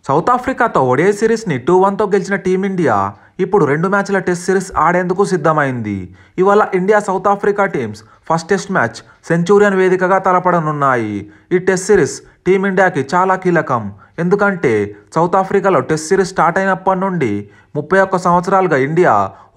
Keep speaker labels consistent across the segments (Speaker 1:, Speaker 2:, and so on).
Speaker 1: South ఆఫ్రికాతో ODI సిరీస్ని 2-1తో గెలిచిన team India ఇప్పుడు 2 మ్యాచ్ల టెస్ట్ సిరీస్ ఆడేందుకు సిద్ధమైంది. ఇవాళ India south Africa teams first test match Centurion వేదికగా తలపడనున్నాయి. ఈ టెస్ట్ సిరీస్ టీమిండియాకి చాలా కీలకం. ఎందుకంటే సౌత్ ఆఫ్రికాలో టెస్ట్ సిరీస్ స్టార్ట్ అయినప్పటి నుండి 31 సంవత్సరాలుగా ఇండియా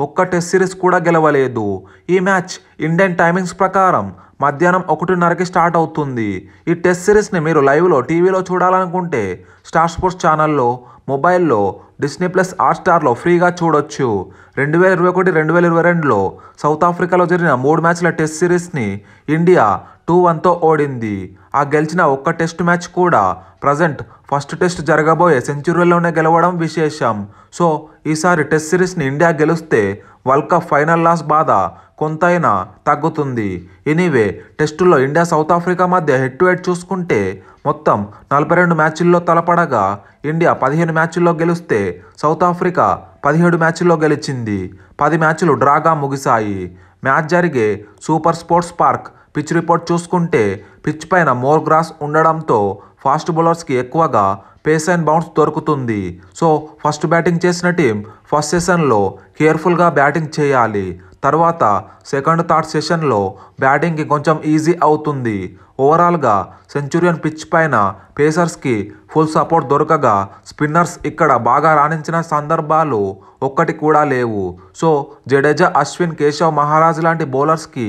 Speaker 1: ఒక్క టెస్ట్ సిరీస్ కూడా గెలవలేదు. ఈ మ్యాచ్ ఇండియన్ టైమింగ్స్ ప్రకారం మధ్యాహ్నం 1:30కి స్టార్ట్ అవుతుంది. ఈ టెస్ట్ సిరీస్ని మీరు లైవ్లో టీవీలో చూడాలనుకుంటే స్టార్ స్పోర్ట్స్ ఛానల్లో, మొబైల్లో, డిస్నీ ప్లస్ హాట్స్టార్లో ఫ్రీగా చూడొచ్చు. 2021-2022లో సౌత్ ఆఫ్రికాలో జరిగిన 3 మ్యాచ్ల టెస్ట్ సిరీస్ని ఇండియా 2-1తో ఓడింది. ఆ గెలిచిన ఒక్క టెస్ట్ మ్యాచ్ కూడా ప్రజెంట్ ఫస్ట్ టెస్ట్ జరగబోయే సెంచురీలోనే గెలవడం విశేషం. సో ఈసారి టెస్ట్ సిరీస్ని ఇండియా గెలిస్తే వరల్డ్ కప్ ఫైనల్ లాస్ బాధ కొంతైనా తగ్గుతుంది. ఎనీవే టెస్టుల్లో ఇండియా సౌత్ ఆఫ్రికా మధ్య హెడ్ టు హెడ్ చూసుకుంటే మొత్తం 42 మ్యాచ్ల్లో తలపడగా ఇండియా 15 మ్యాచ్ల్లో గెలిస్తే సౌత్ ఆఫ్రికా 17 మ్యాచ్ల్లో గెలిచింది. 10 మ్యాచ్లు డ్రాగా ముగిశాయి. మ్యాచ్ జరిగే super sports park pitch report చూసుకుంటే పిచ్ పైన మోర్ గ్రాస్ ఉండడంతో ఫాస్ట్ బౌలర్స్కి ఎక్కువగా పేస్ అండ్ బౌన్స్ దొరుకుతుంది. సో ఫస్ట్ బ్యాటింగ్ చేసిన టీం ఫస్ట్ సెషన్లో కేర్ఫుల్గా బ్యాటింగ్ చేయాలి. తర్వాత సెకండ్ థర్డ్ సెషన్లో బ్యాటింగ్కి కొంచెం ఈజీ అవుతుంది. ఓవరాల్గా సెంచురియన్ పిచ్ పైన పేసర్స్కి ఫుల్ సపోర్ట్ దొరకగా స్పిన్నర్స్ ఇక్కడ బాగా రాణించిన సందర్భాలు ఒక్కటి కూడా లేవు. సో జడేజా, అశ్విన్, కేశవ్ మహారాజ్ లాంటి బౌలర్స్కి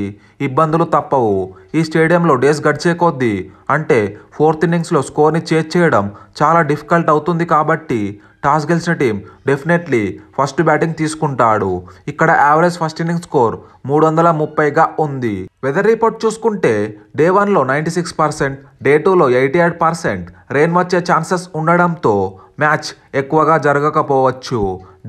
Speaker 1: ఇబ్బందులు తప్పవు. ఈ స్టేడియంలో డేస్ గడిచే కొద్దీ అంటే 4th ఇన్నింగ్స్లో స్కోర్ని చేజ్ చేయడం చాలా డిఫికల్ట్ అవుతుంది. కాబట్టి టాస్ గెలిచిన టీం డెఫినెట్లీ ఫస్ట్ బ్యాటింగ్ తీసుకుంటాడు. ఇక్కడ యావరేజ్ ఫస్ట్ ఇన్నింగ్స్ స్కోర్ 330గా ఉంది. వెదర్ రిపోర్ట్ చూసుకుంటే డే 1లో 96%, డే 2లో 88% రెయిన్ వచ్చే ఛాన్సెస్ ఉండడంతో మ్యాచ్ ఎక్కువగా జరగకపోవచ్చు.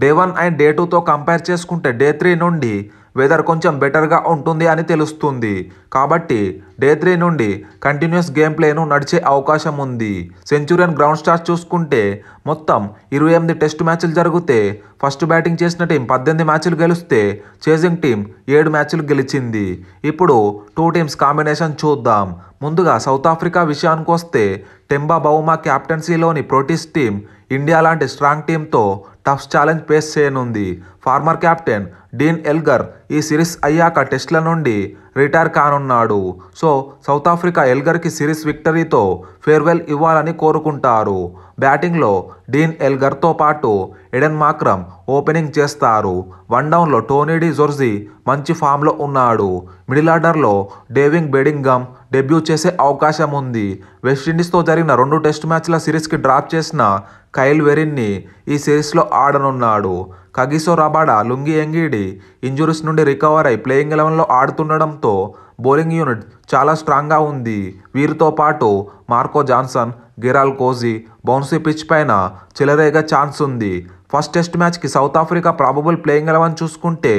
Speaker 1: డే 1 అండ్ డే 2తో కంపేర్ చేసుకుంటే డే 3 నుండి వెదర్ కొంచెం బెటర్గా ఉంటుంది అని తెలుస్తుంది. కాబట్టి డే 3 నుండి కంటిన్యూస్ గేమ్ ప్లేను నడిచే అవకాశం ఉంది. సెంచురియన్ గ్రౌండ్ స్టార్స్ చూసుకుంటే మొత్తం 28 టెస్ట్ మ్యాచ్లు జరిగితే ఫస్ట్ బ్యాటింగ్ చేసిన టీం 18 మ్యాచ్లు గెలిస్తే చేజింగ్ టీం 7 మ్యాచ్లు గెలిచింది. ఇప్పుడు 2 టీమ్స్ కాంబినేషన్ చూద్దాం. ముందుగా సౌత్ ఆఫ్రికా విషయానికి వస్తే టెంబా బౌమా క్యాప్టెన్సీలోని ప్రోటీస్ టీం ఇండియా లాంటి స్ట్రాంగ్ టీంతో టఫ్ ఛాలెంజ్ ఫేస్ చేయనుంది. ఫార్మర్ కెప్టెన్ డీన్ ఎల్గర్ ఈ సిరీస్ అయ్యాక టెస్ట్ల నుండి రిటైర్ కానున్నాడు. సో సౌత్ ఆఫ్రికా ఎల్గర్కి సిరీస్ విక్టరీతో ఫేర్వెల్ ఇవ్వాలని కోరుకుంటారు. బ్యాటింగ్లో డీన్ ఎల్గర్తో పాటు ఎడెన్ మాక్రమ్ ఓపెనింగ్ చేస్తారు. 1 డౌన్లో టోనీ డి జోర్జీ మంచి ఫామ్లో ఉన్నాడు. మిడిల్ ఆర్డర్లో డేవిడ్ బెడింగమ్ డెబ్యూ చేసే అవకాశం ఉంది. వెస్టిండీస్తో జరిగిన 2 టెస్ట్ మ్యాచ్ల సిరీస్కి డ్రాప్ చేసిన కైల్ వెరిన్ని ఈ సిరీస్లో ఆడనున్నాడు. Kagiso Rabada, Lungi Ngidi injuries నుండి రికవర్ అయి ప్లేయింగ్ 11లో ఆడుతుండడంతో బౌలింగ్ యూనిట్ చాలా స్ట్రాంగ్గా ఉంది. వీరితో పాటు మార్కో జాన్సన్, గెరాల్ కోజీ బౌన్సీ పిచ్ పైన చెలరేగే ఛాన్స్ ఉంది. ఫస్ట్ టెస్ట్ మ్యాచ్కి సౌత్ ఆఫ్రికా ప్రాబబుల్ ప్లేయింగ్ 11 చూసుకుంటే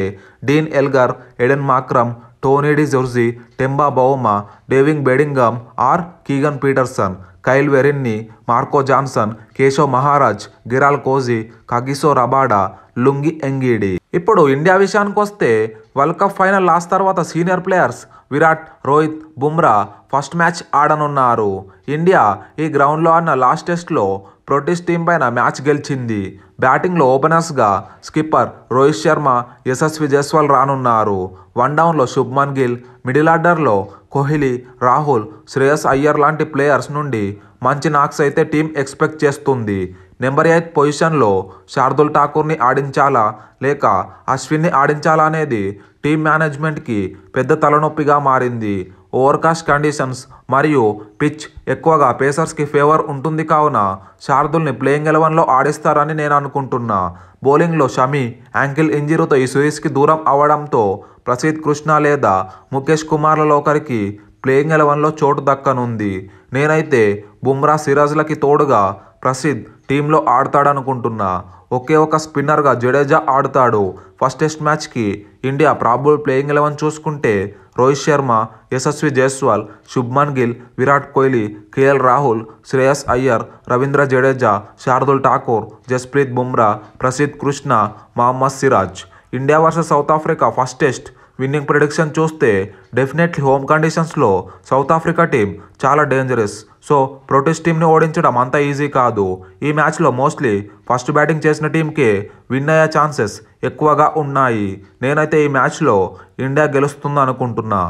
Speaker 1: Dean Elgar, Aiden Markram, Tony de Zorzi, Temba Bavuma, David Bedingham or Keegan Petersen, Kyle Verreynne, Marco Jansen, Keshav Maharaj, గెరాల్ Coetzee, Kagiso Rabada, Lungi Ngidi. ఇప్పుడు India విషయానికి వస్తే world cup final loss తర్వాత senior players Virat, Rohit, Bumrah first match ఆడనున్నారు. India ఈ గ్రౌండ్లో ఆడిన last టెస్ట్లో ప్రోటీస్ టీం పైన మ్యాచ్ గెలిచింది. బ్యాటింగ్లో ఓపెనర్స్గా స్కిప్పర్ రోహిత్ శర్మ, యశస్వి జైస్వాల్ రానున్నారు. 1 డౌన్లో శుభ్మన్ గిల్, మిడిల్ ఆర్డర్లో కోహ్లీ, రాహుల్, శ్రేయస్ అయ్యర్ లాంటి ప్లేయర్స్ నుండి మంచి నాక్స్ అయితే టీం ఎక్స్పెక్ట్ చేస్తుంది. నెంబర్ 8 పొజిషన్లో శార్దుల్ ఠాకూర్ని ఆడించాలా లేక అశ్విన్ని ఆడించాలా అనేది టీం మేనేజ్మెంట్కి పెద్ద తలనొప్పిగా మారింది. ఓవర్కాస్ట్ కండిషన్స్ మరియు పిచ్ ఎక్కువగా పేసర్స్కి ఫేవర్ ఉంటుంది కావున శార్దుల్ని ప్లేయింగ్ 11లో ఆడిస్తారని నేను అనుకుంటున్నా. బౌలింగ్లో షమి యాంకిల్ ఇంజరీతో ఈ సిరీస్కి దూరం అవడంతో ప్రసిద్ధ్ కృష్ణ లేదా ముఖేష్ కుమార్లలో ఒకరికి ప్లేయింగ్ 11లో చోటు దక్కనుంది. నేనైతే బుమ్రా, సిరాజ్లకి తోడుగా ప్రసిద్ధ్ టీంలో ఆడతాడనుకుంటున్నా. ఒకే ఒక స్పిన్నర్గా జడేజా ఆడుతాడు. ఫస్ట్ టెస్ట్ మ్యాచ్కి ఇండియా ప్రాబబుల్ ప్లేయింగ్ 11 చూసుకుంటే Rohit Sharma, Yashasvi Jaiswal, Shubman Gill, Virat Kohli, KL Rahul, Shreyas Iyer, Ravindra Jadeja, Shardul Thakur, Jasprit Bumrah, Prasidh Krishna, Mohammed Siraj. India versus South Africa first test winning prediction చూస్తే డెఫినెట్లీ హోమ్ కండిషన్స్లో సౌత్ ఆఫ్రికా టీం చాలా డేంజరస్. సో ప్రొటెస్ట్ టీంని ఓడించడం అంత ఈజీ కాదు. ఈ మ్యాచ్లో మోస్ట్లీ ఫస్ట్ బ్యాటింగ్ చేసిన టీంకే విన్ అయ్యే ఛాన్సెస్ ఎక్కువగా ఉన్నాయి. నేనైతే ఈ మ్యాచ్లో ఇండియా గెలుస్తుంది అనుకుంటున్నా.